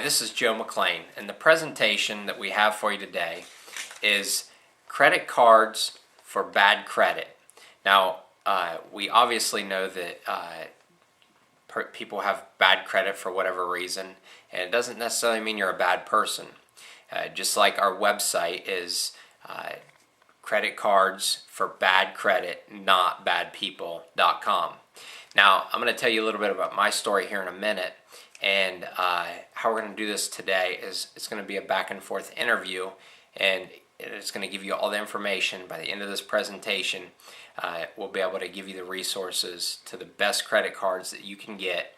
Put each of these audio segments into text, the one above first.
this is Joe McLean, and the presentation that we have for you today is credit cards for bad credit. Now, we obviously know that people have bad credit for whatever reason, and it doesn't necessarily mean you're a bad person. Just like our website is credit cards for bad credit, not badpeople.com. Now, I'm going to tell you a little bit about my story here in a minute, and how we're going to do this today is it's going to be a back and forth interview, and it's going to give you all the information. By the end of this presentation, we'll be able to give you the resources to the best credit cards that you can get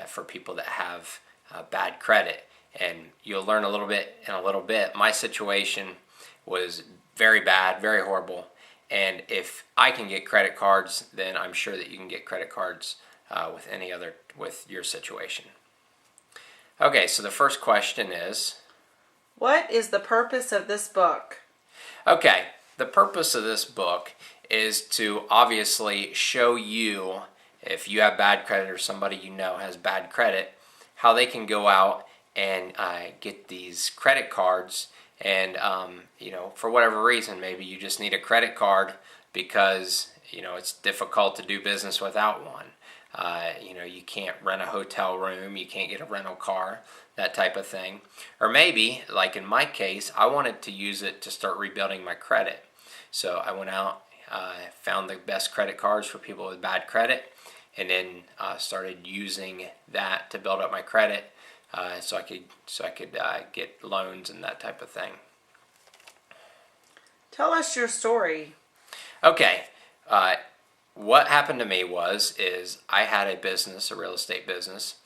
for people that have bad credit. And you'll learn a little bit in a little bit. My situation was very bad, very horrible. And if I can get credit cards, then I'm sure that you can get credit cards with your situation. Okay, so the first question is, what is the purpose of this book? Okay, the purpose of this book is to obviously show you, if you have bad credit or somebody you know has bad credit, how they can go out and get these credit cards. And for whatever reason, maybe you just need a credit card because it's difficult to do business without one. You can't rent a hotel room, you can't get a rental car, that type of thing. Or maybe, like in my case, I wanted to use it to start rebuilding my credit. So I went out, found the best credit cards for people with bad credit, and then started using that to build up my credit, so I could get loans and that type of thing. Tell us your story. Okay. What happened to me is I had a business, a real estate business,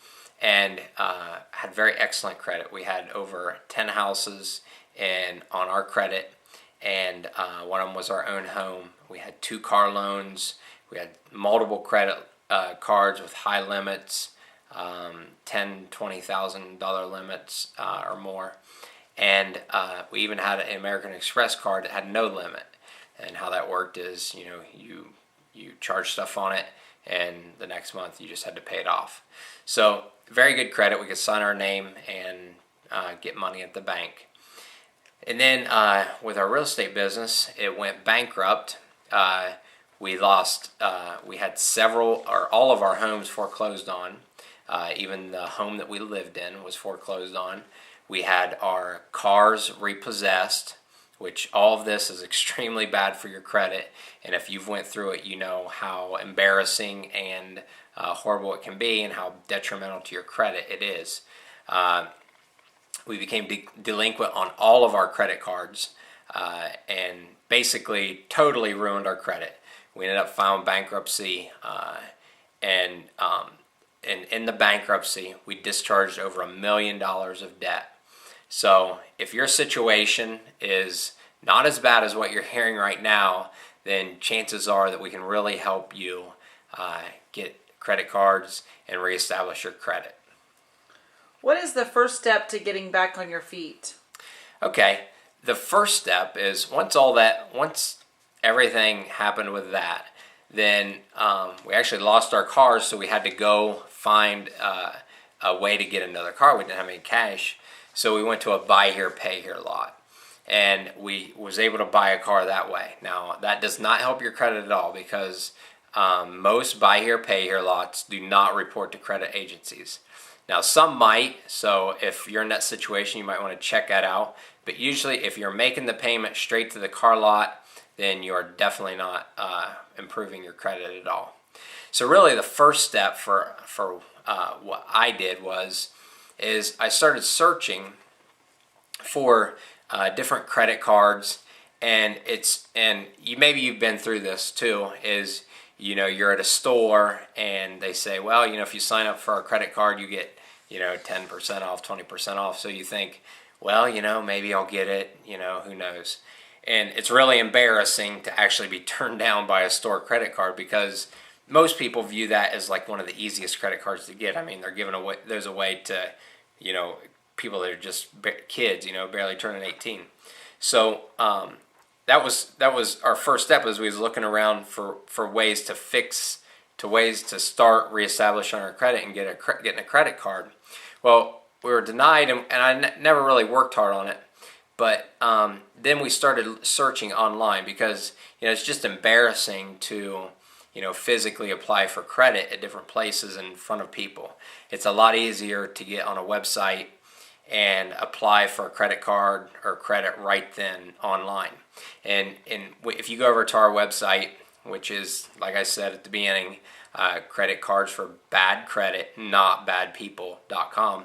and had very excellent credit. We had over 10 houses on our credit, and one of them was our own home. We had 2 car loans. We had multiple credit cards with high limits, $10,000, $20,000 limits or more. And we even had an American Express card that had no limit. And how that worked is, you charge stuff on it, and the next month you just had to pay it off. So very good credit. We could sign our name and get money at the bank. And then with our real estate business, it went bankrupt. We had all of our homes foreclosed on. Even the home that we lived in was foreclosed on. We had our cars repossessed, which all of this is extremely bad for your credit. And if you've went through it, you know how embarrassing and horrible it can be and how detrimental to your credit it is. We became delinquent on all of our credit cards and basically totally ruined our credit. We ended up filing bankruptcy, and in the bankruptcy, we discharged over $1 million of debt. So if your situation is not as bad as what you're hearing right now, then chances are that we can really help you get credit cards and reestablish your credit. What is the first step to getting back on your feet? Okay, the first step is once everything happened with that, then we actually lost our cars, so we had to go find a way to get another car. We didn't have any cash, so we went to a buy here, pay here lot, and we was able to buy a car that way. Now, that does not help your credit at all because most buy here, pay here lots do not report to credit agencies. Now, some might, so if you're in that situation, you might want to check that out. But usually, if you're making the payment straight to the car lot, then you're definitely not improving your credit at all. So really, the first step for what I did is I started searching for different credit cards, and maybe you've been through this too. Is you're at a store and they say, well, if you sign up for our credit card, you get 10% off, 20% off. So you think, well, maybe I'll get it. Who knows? And it's really embarrassing to actually be turned down by a store credit card because most people view that as like one of the easiest credit cards to get. I mean, they're giving away, there's a way to, people that are just kids, barely turning 18. So that was our first step as we was looking around for ways to start reestablishing our credit and getting a credit card. Well, we were denied, and I never really worked hard on it. But then we started searching online because it's just embarrassing to physically apply for credit at different places in front of people. It's a lot easier to get on a website and apply for a credit card or credit right then online. And if you go over to our website, which is, like I said at the beginning, credit cards for bad credit, not badpeople.com,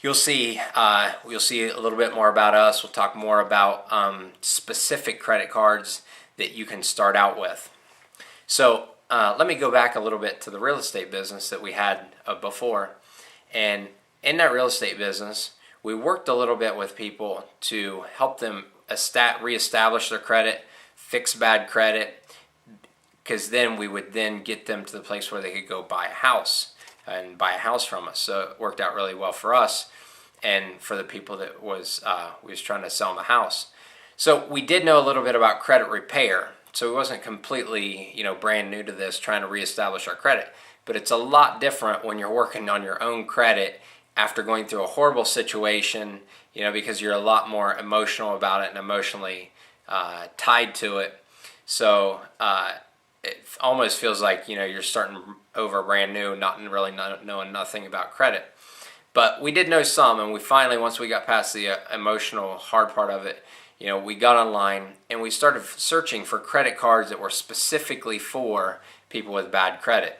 you'll see a little bit more about us. We'll talk more about specific credit cards that you can start out with. So let me go back a little bit to the real estate business that we had before. And in that real estate business, we worked a little bit with people to help them reestablish their credit, fix bad credit, because then we would then get them to the place where they could go buy a house from us. So it worked out really well for us and for the people that we was trying to sell them a house. So we did know a little bit about credit repair. So it wasn't completely, brand new to this, trying to reestablish our credit. But it's a lot different when you're working on your own credit after going through a horrible situation, because you're a lot more emotional about it and emotionally tied to it. So it almost feels like, you're starting over brand new, not really knowing nothing about credit. But we did know some, and we finally, once we got past the emotional hard part of it, we got online and we started searching for credit cards that were specifically for people with bad credit.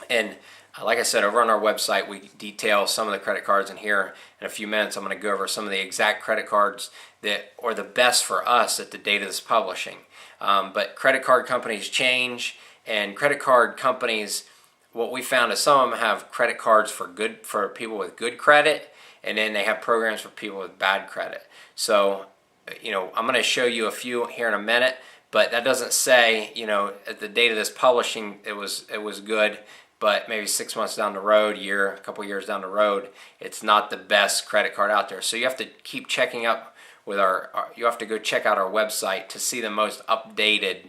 And like I said, over on our website, we detail some of the credit cards. And here in a few minutes, I'm going to go over some of the exact credit cards that are the best for us at the date of this publishing. But credit card companies change, and credit card companies, what we found is some of them have credit cards for people with good credit, and then they have programs for people with bad credit. So, I'm going to show you a few here in a minute, but that doesn't say, at the date of this publishing, it was good. But maybe 6 months down the road, a couple years down the road, it's not the best credit card out there. So you have to keep checking up with you have to go check out our website to see the most updated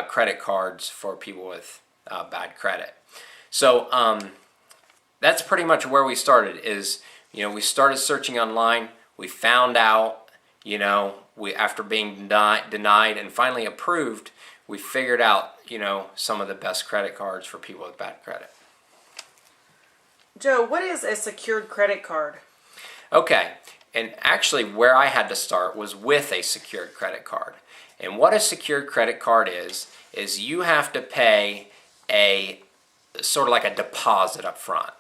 credit cards for people with bad credit. So that's pretty much where we started. We started searching online. We found out, after being denied and finally approved, we figured out, some of the best credit cards for people with bad credit. Joe, what is a secured credit card? Okay, and actually where I had to start was with a secured credit card. And what a secured credit card is you have to pay a sort of like a deposit up front.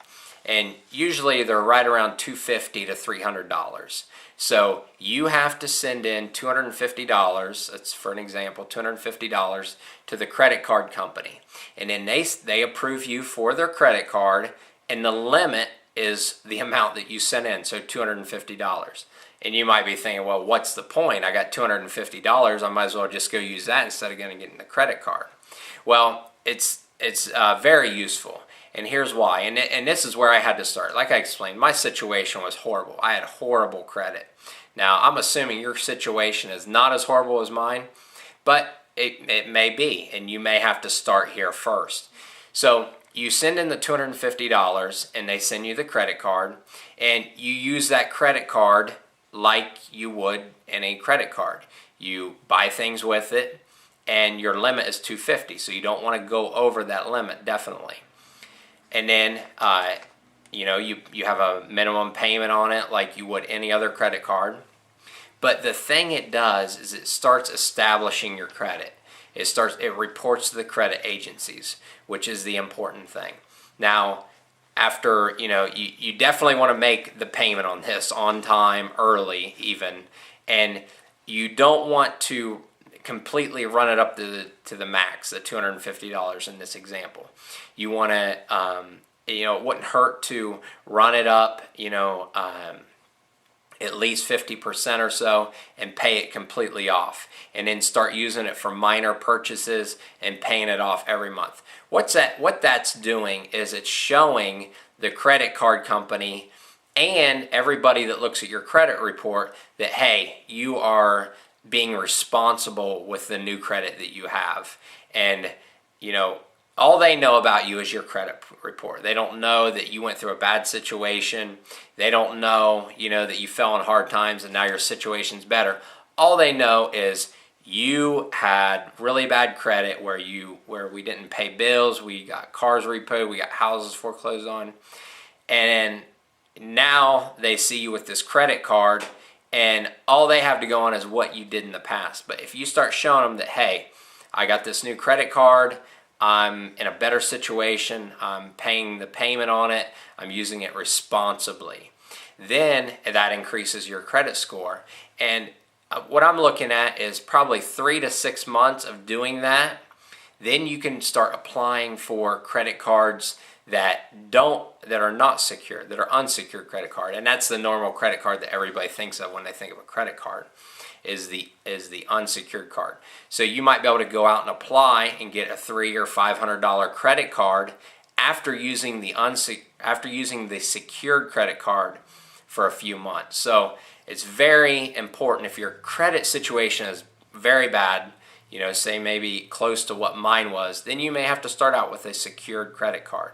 And usually they're right around $250 to $300. So you have to send in $250, that's for an example, $250 to the credit card company. And then they approve you for their credit card, and the limit is the amount that you sent in, so $250. And you might be thinking, well, what's the point? I got $250, I might as well just go use that instead of getting the credit card. Well, it's very useful. And here's why. And this is where I had to start. Like I explained, my situation was horrible. I had horrible credit. Now, I'm assuming your situation is not as horrible as mine, but it may be, and you may have to start here first. So you send in the $250, and they send you the credit card, and you use that credit card like you would any credit card. You buy things with it, and your limit is $250, so you don't want to go over that limit, definitely. And then, you have a minimum payment on it like you would any other credit card. But the thing it does is it starts establishing your credit. It reports to the credit agencies, which is the important thing. Now, after, you definitely want to make the payment on this on time, early even, and you don't want to completely run it up to the max, the $250 in this example. You want to, it wouldn't hurt to run it up, at least 50% or so, and pay it completely off, and then start using it for minor purchases and paying it off every month. What that's doing is it's showing the credit card company and everybody that looks at your credit report that, hey, you are being responsible with the new credit that you have. And all they know about you is your credit report. They don't know that you went through a bad situation. They don't know, that you fell in hard times and now your situation's better. All they know is you had really bad credit where we didn't pay bills, we got cars repoed, we got houses foreclosed on, and now they see you with this credit card, and all they have to go on is what you did in the past. But if you start showing them that, hey, I got this new credit card, I'm in a better situation, I'm paying the payment on it, I'm using it responsibly, then that increases your credit score. And what I'm looking at is probably 3 to 6 months of doing that. Then you can start applying for credit cards that are not secured, that are unsecured credit card. And that's the normal credit card that everybody thinks of when they think of a credit card, is the unsecured card. So you might be able to go out and apply and get a $300 or $500 credit card after using the secured credit card for a few months. So it's very important, if your credit situation is very bad, say maybe close to what mine was, then you may have to start out with a secured credit card.